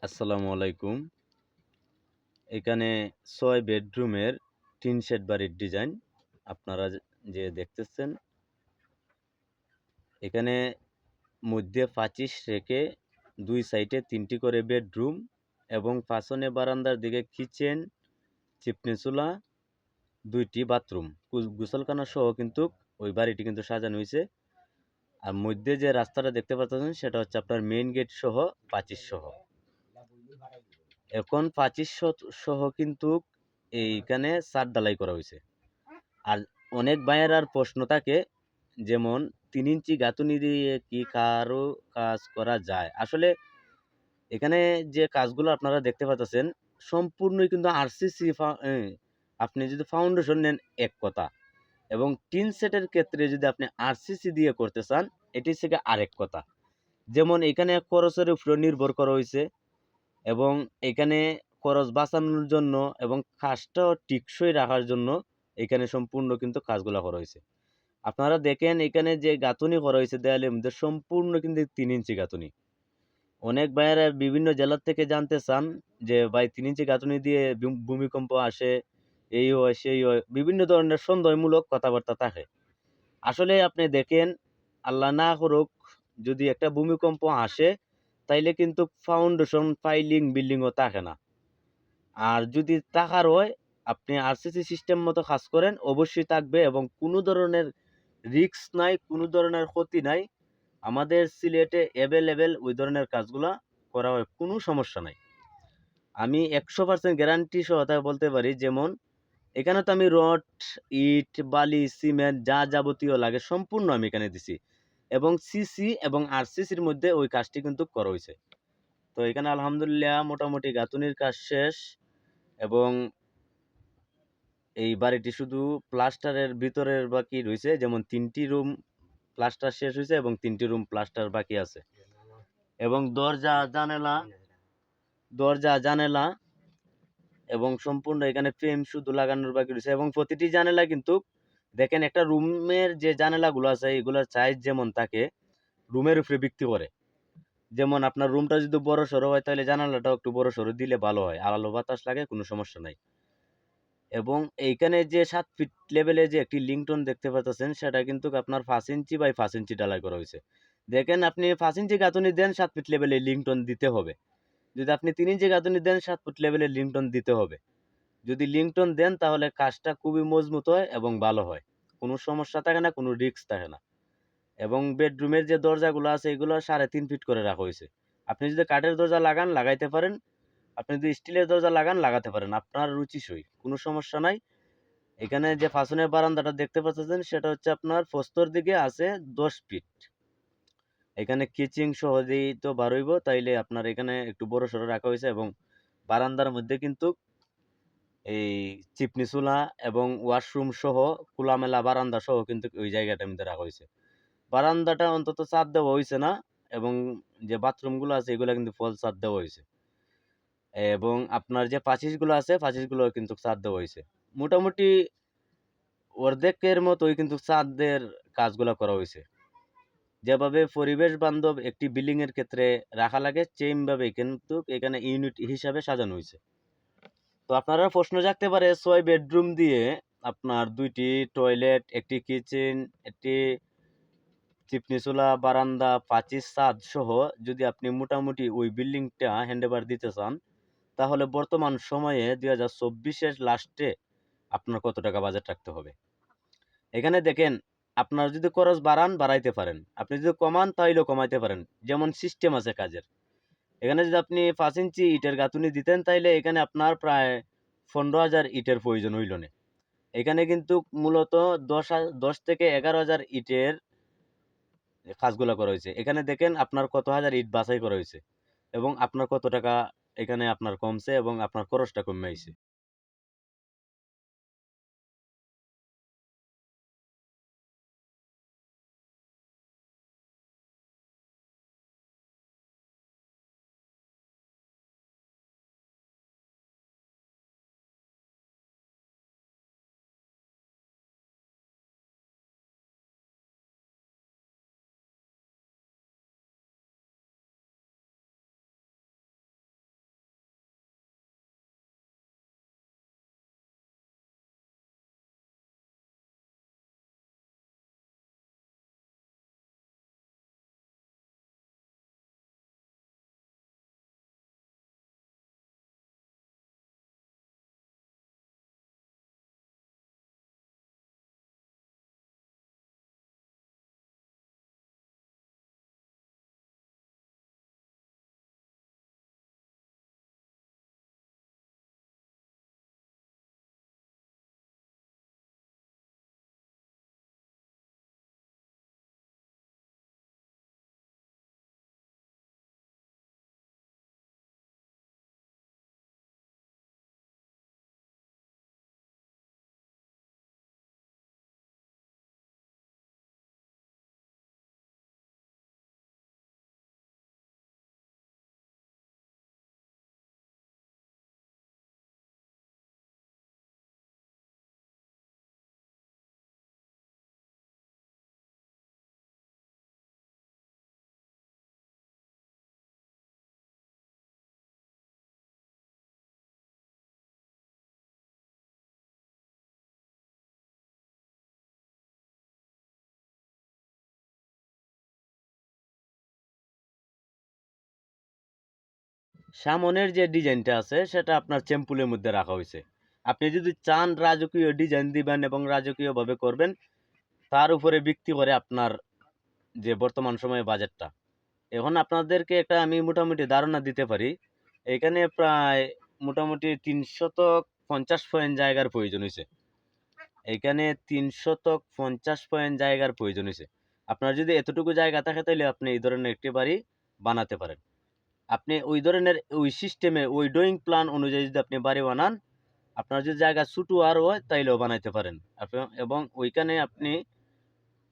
আসসালামু আলাইকুম। এখানে ৬ বেডরুমের টিন শেড বাড়ির ডিজাইন আপনারা যে দেখতেছেন। এখানে মধ্যে ২৫ রেখে ২ সাইডে ৩টি করে বেডরুম এবং পাছনে বারান্দার দিকে কিচেন, চিমনি চুলা, ২টি বাথরুম, গোসলখানা সহ কিন্তু ওই বাড়িটি কিন্তু সাজানো হইছে। আর মধ্যে যে রাস্তাটা দেখতে পাচ্ছেন সেটা হচ্ছে আপনার মেইন গেট সহ ২৫ সহ। এখন ২৫ সহ কিন্তু এইখানে ছাদ ঢালাই করা হইছে। আর অনেক ভাইয়ের আর প্রশ্ন থাকে, যেমন ৩ ইঞ্চি গাঁথুনি দিয়ে কি কারো কাজ করা যায়? আসলে এখানে যে কাজগুলো আপনারা দেখতে পাচ্ছেন সম্পূর্ণই কিন্তু আরসিসি আপনি যদি ফাউন্ডেশন নেন এক কথা, এবং টিন সেটের ক্ষেত্রে যদি আপনি আরসিসি দিয়ে করতে চান এটি থেকে আরেক কথা। যেমন এখানে খরচের উপর নির্ভর করা হইছে, এবং এখানে খরচ বাঁচানোর জন্য এবং কাজটাও টেকসই রাখার জন্য এখানে সম্পূর্ণ কিন্তু কাজগুলা করা হইছে। আপনারা দেখেন এখানে যে গাঁথুনি করা হয়েছে দেয়ালের মধ্যে সম্পূর্ণ কিন্তু ৩ ইঞ্চি গাঁথুনি। অনেক ভাইয়েরা বিভিন্ন জেলার থেকে জানতে চান যে ভাই ৩ ইঞ্চি গাঁথুনি দিয়ে ভূমিকম্প আসে, এই হয় সেই হয়, বিভিন্ন ধরনের সন্দেহমূলক কথাবার্তা থাকে। আসলে আপনি দেখেন, আল্লাহ না করুক যদি একটা ভূমিকম্প আসে তাইলে কিন্তু ফাউন্ডেশন ফাইলিং বিল্ডিংও থাকে না। আর যদি টাকার হয় আপনি আরসিসি সিস্টেম মতো কাজ করেন অবশ্যই থাকবে, এবং কোনো ধরনের রিস্ক নাই, কোনো ধরনের ক্ষতি নাই। আমাদের সিলেটে অ্যাভেলেবেল ওই ধরনের কাজগুলা করা হয়, কোনো সমস্যা নাই। আমি ১০০% গ্যারান্টি সহতা বলতে পারি, যেমন এখানে তো আমি রড, ইট, বালি, সিমেন্ট যা যাবতীয় লাগে সম্পূর্ণ আমি এখানে দিছি, এবং সিসি এবং আরসিসির মধ্যে ওই কাজটি কিন্তু করা হয়েছে। তো এখানে আলহামদুলিল্লাহ মোটামুটি গাঁথুনির কাজ শেষ, এবং এই বাড়িটি শুধু প্লাস্টারের ভিতরের বাকি রয়েছে, যেমন ৩টি রুম প্লাস্টার শেষ হয়েছে এবং 3টি রুম প্লাস্টার বাকি আছে, এবং দরজা জানালা এবং সম্পূর্ণ এখানে ফ্রেম শুধু লাগানোর বাকি রয়েছে। এবং প্রতিটি জানালা কিন্তু দেখেন, একটা রুমের যে জানালাগুলো আছে এগুলোর সাইজ যেমন থাকে রুমের উপরে ভিত্তি করে। যেমন আপনার রুমটা যদি বড় সড়ো হয় তাহলে জানালাটাও একটু বড় সড়ো দিলে ভালো হয়, আলো বাতাস লাগে, কোনো সমস্যা নাই। এবং এইখানে যে 7 ফিট লেভেলে যে একটি লিংটন দেখতে পাচ্ছেন সেটা কিন্তু আপনার 5 ইঞ্চি বাই 5 ইঞ্চি ঢালাই করা হয়েছে। দেখেন, আপনি 5 ইঞ্চি গাঁথুনি দেন 7 ফিট লেভেলে লিংটন দিতে হবে। যদি আপনি 3 ইঞ্চি গাঁথুনি দেন 7 ফুট লেভেলে লিংটন দিতে হবে। যদি লিংটন দেন তাহলে কাজটা খুবই মজবুত হয় এবং ভালো হয়, কোনো সমস্যা থাকে না, কোনো রিস্ক থাকে না। এবং বেডরুমের যে দরজাগুলো আছে এগুলো 3.5 ফিট করে রাখা হয়েছে। আপনি যদি কাঠের দরজা লাগান লাগাইতে পারেন, আপনি যদি স্টিলের দরজা লাগান লাগাতে পারেন, আপনার রুচি সই, কোনো সমস্যা নাই। এখানে যে ফাসনের বারান্দাটা দেখতে পাচ্ছেন সেটা হচ্ছে আপনার প্রস্তর দিকে আছে 10 ফিট। এখানে কিচিং সহজেই তো বার হইব, তাইলে আপনার এখানে একটু বড় সড়ো রাখা হয়েছে। এবং বারান্দার মধ্যে কিন্তু এই চিপনি চুলা এবং ওয়াশরুম সহ খোলামেলা বারান্দা সহ কিন্তু ওই জায়গাটার মধ্যে রাখা হয়েছে। বারান্দাটা অন্তত ছাদ দেওয়া হয়েছে না, এবং যে বাথরুমগুলো আছে এগুলো কিন্তু ফুল ছাদ দেওয়া হয়েছে, এবং আপনার যে পাঁচিশগুলো আছে পাঁচিশগুলো কিন্তু ছাদ দেওয়া হয়েছে। মোটামুটি অর্ধেকের মতোই কিন্তু ছাদের কাজগুলো করা হয়েছে। যেভাবে পরিবেশ বান্ধব একটি বিল্ডিং এর ক্ষেত্রে রাখা লাগে সেম ভাবে কিন্তু এখানে ইউনিট হিসাবে সাজানো হয়েছে। তো আপনারা প্রশ্ন জাগতে পারে 6 বেডরুম দিয়ে আপনার 2টি টয়লেট, একটি কিচেন, একটি চিপনি চুলা, বারান্দা, 25 ছাদ সহ যদি আপনি মোটামুটি ওই বিল্ডিংটা হ্যান্ডওভার দিতে চান তাহলে বর্তমান সময়ে 2024-এর লাস্টে আপনার কত টাকা বাজেট রাখতে হবে। এখানে দেখেন, আপনার যদি খরচ বাড়ান বাড়াইতে পারেন, আপনি যদি কমান তাইলেও কমাইতে পারেন, যেমন সিস্টেম আছে কাজের। এখানে যদি আপনি 5 ইঞ্চি ইটের গাঁথুনি দিতেন তাইলে এখানে আপনার প্রায় 15,000 ইটের প্রয়োজন হইল না। এখানে কিন্তু মূলত 10 থেকে 11,000 ইটের কাজগুলো করা হয়েছে। এখানে দেখেন আপনার কত হাজার ইট বাছাই করা হয়েছে, এবং আপনার কত টাকা এখানে আপনার কমছে এবং আপনার খরচটা কমে আইছে। সামনের যে ডিজাইনটা আছে সেটা আপনার চ্যাম্পুলের মধ্যে রাখা হয়েছে। আপনি যদি চান রাজকীয় ডিজাইন দিবেন এবং রাজকীয়ভাবে করবেন, তার উপরে ভিত্তি করে আপনার যে বর্তমান সময়ে বাজেটটা। এখন আপনাদেরকে একটা আমি মোটামুটি ধারণা দিতে পারি। এখানে প্রায় মোটামুটি ৩৫০ পয়েন্ট জায়গার প্রয়োজন হইছে। এখানে ৩৫০ পয়েন্ট জায়গার প্রয়োজন হইছে। আপনার যদি এতটুকু জায়গা থাকে তাইলে আপনি এই ধরনের একটি বাড়ি বানাতে পারেন। আপনি ওই ধরনের ওই সিস্টেমে ওই ড্রয়িং প্ল্যান অনুযায়ী যদি আপনি বাড়ি বানান, আপনার যদি জায়গা ছোট আরও হয় তাইলেও বানাইতে পারেন। এবং ওইখানে আপনি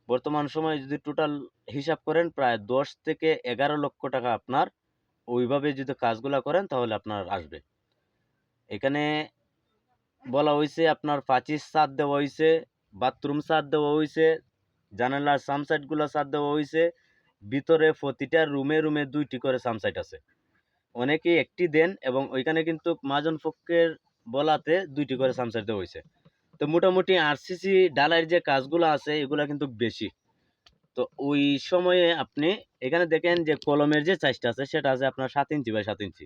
বর্তমান সময়ে যদি টোটাল হিসাব করেন প্রায় ১০ থেকে ১১ লক্ষ টাকা আপনার ওইভাবে যদি কাজগুলা করেন তাহলে আপনার আসবে। এখানে বলা হইছে আপনার পাঁচির ছাদ দেওয়া হইছে, বাথরুম ছাদ দেওয়া হইছে, জানালার সামসাইডগুলো ছাদ দেওয়া হইছে, ভিতরে প্রতিটা রুমে রুমে ২টি করে সামসাইড আছে। অনেকেই একটি দেন এবং ওইখানে কিন্তু মহাজন পক্ষের বলাতে ২টি করে সামসাইড দেওয়া হইছে। তো মোটামুটি আরসিসি ঢালাইয়ের যে কাজগুলো আছে এগুলা কিন্তু বেশি। তো ওই সময়ে আপনি এখানে দেখেন যে কলমের যে সাইজটা আছে সেটা আছে আপনার ৭ ইঞ্চি বাই ৭ ইঞ্চি।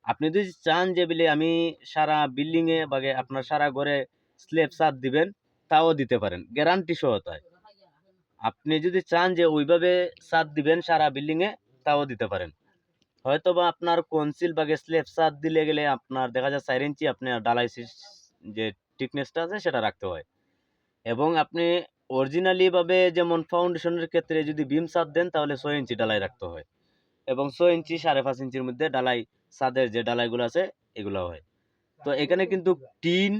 আপনি যদি চান যে বলে আমি সারা বিল্ডিংয়ে বা আপনার সারা ঘরে স্ল্যাব ছাদ দিবেন, তাও দিতে পারেন, গ্যারান্টি সহ তাই। আপনি যদি চান যে ওইভাবে ছাদ দিবেন সারা বিল্ডিংয়ে, তাও দিতে পারেন। হয়তোবা আপনার কনসিল বা স্ল্যাব ছাদ দিলে গেলে আপনার দেখা যায় ৪ ইঞ্চি আপনার ঢালাই যে থিকনেসটা আছে সেটা রাখতে হয়। এবং আপনি অরিজিনালি ভাবে যেমন ফাউন্ডেশনের ক্ষেত্রে যদি বিম ছাদ দেন তাহলে ৬ ইঞ্চি ঢালাই রাখতে হয় এবং ৬ ইঞ্চি ৫.৫ ইঞ্চির মধ্যে ঢালাই ছাদের যে ঢালাইগুলো আছে এগুলো হয়। তো এখানে কিন্তু টিন,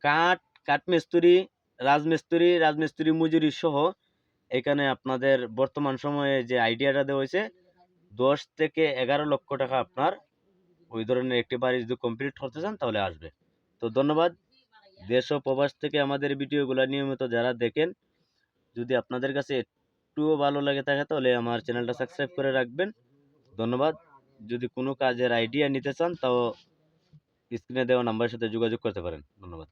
কাঠ, কাঠমিস্ত্রি, রাজমিস্ত্রি মজুরি সহ এখানে আপনাদের বর্তমান সময়ে যে আইডিয়াটা দেওয়া হয়েছে ১০ থেকে ১১ লক্ষ টাকা আপনার ওই ধরনের একটি বাড়ি যদি কমপ্লিট করতে চান তাহলে আসবে। তো ধন্যবাদ। দেশ ও প্রবাস থেকে আমাদের ভিডিওগুলো নিয়মিত যারা দেখেন, যদি আপনাদের কাছে একটুও ভালো লাগে থাকে তাহলে আমার চ্যানেলটা সাবস্ক্রাইব করে রাখবেন। ধন্যবাদ। যদি কোনো কাজের আইডিয়া নিতে চান তাও স্ক্রিনে দেওয়া নাম্বারের সাথে যোগাযোগ করতে পারেন। ধন্যবাদ।